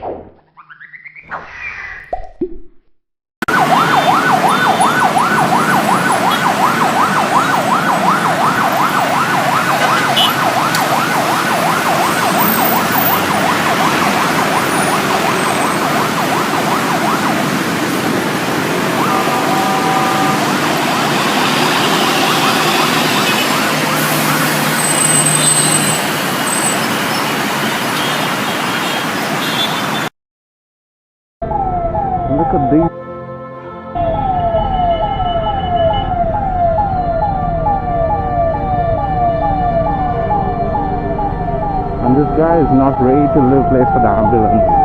Look at these. And this guy is not ready to leave place for the ambulance.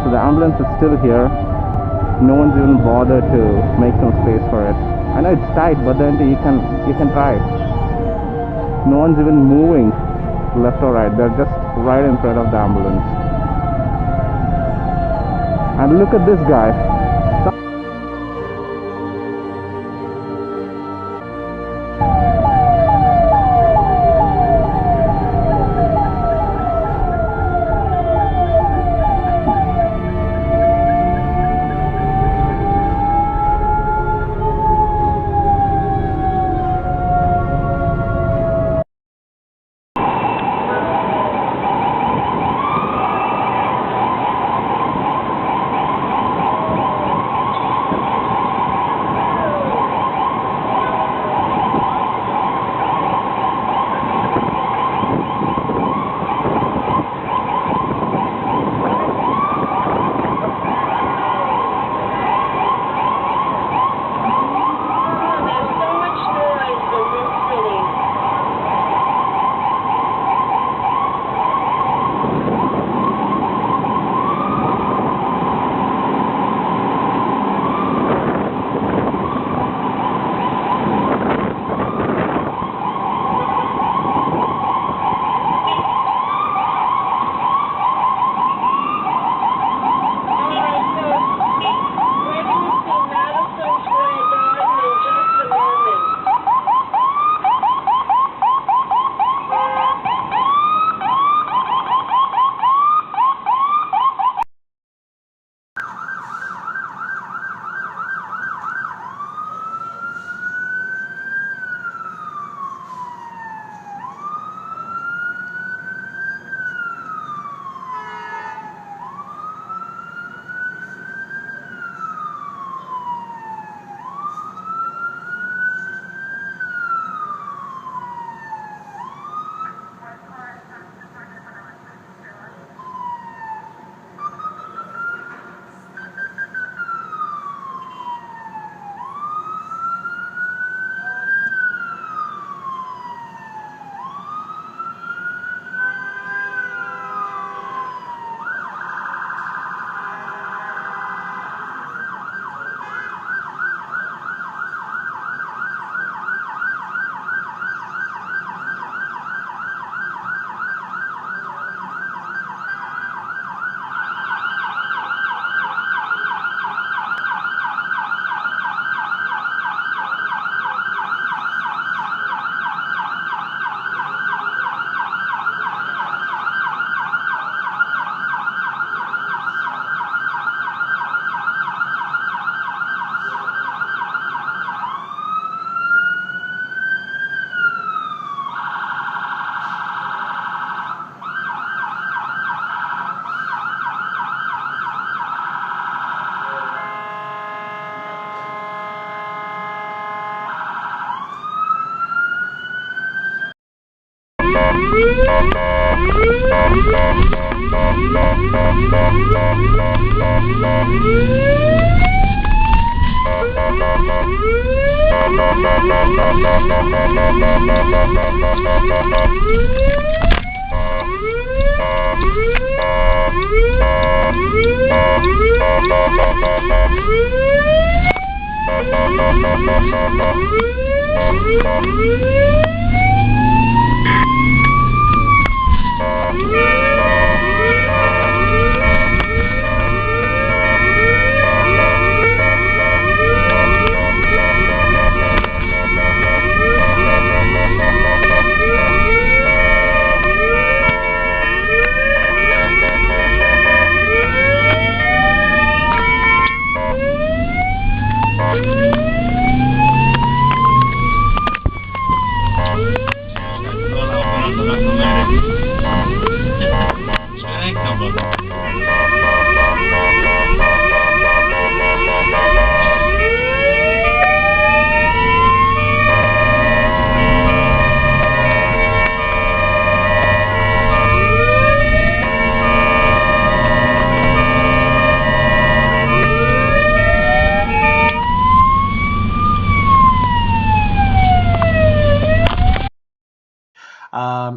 So the ambulance is still here. No one's even bothered to make some space for it. I know it's tight, but then you can try. No one's even moving left or right. They're just right in front of the ambulance. And look at this guy.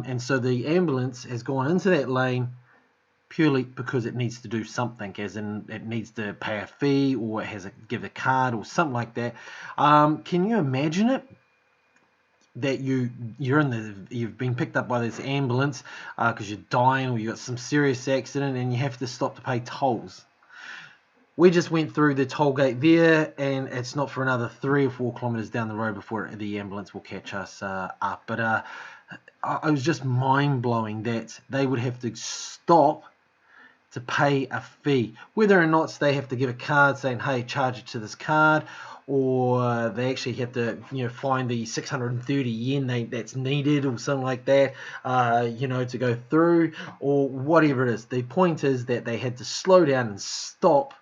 and so the ambulance has gone into that lane purely because it needs to do something, as in it needs to pay a fee, or it has to give a card or something like that. Can you imagine it? That you've been picked up by this ambulance because you're dying, or you got some serious accident, and you have to stop to pay tolls. We just went through the toll gate there, and it's not for another 3 or 4 kilometers down the road before the ambulance will catch us up. But it was just mind-blowing that they would have to stop to pay a fee, whether or not they have to give a card saying, hey, charge it to this card, or they actually have to, find the 630 yen that's needed, or something like that, to go through, or whatever it is. The point is that they had to slow down and stop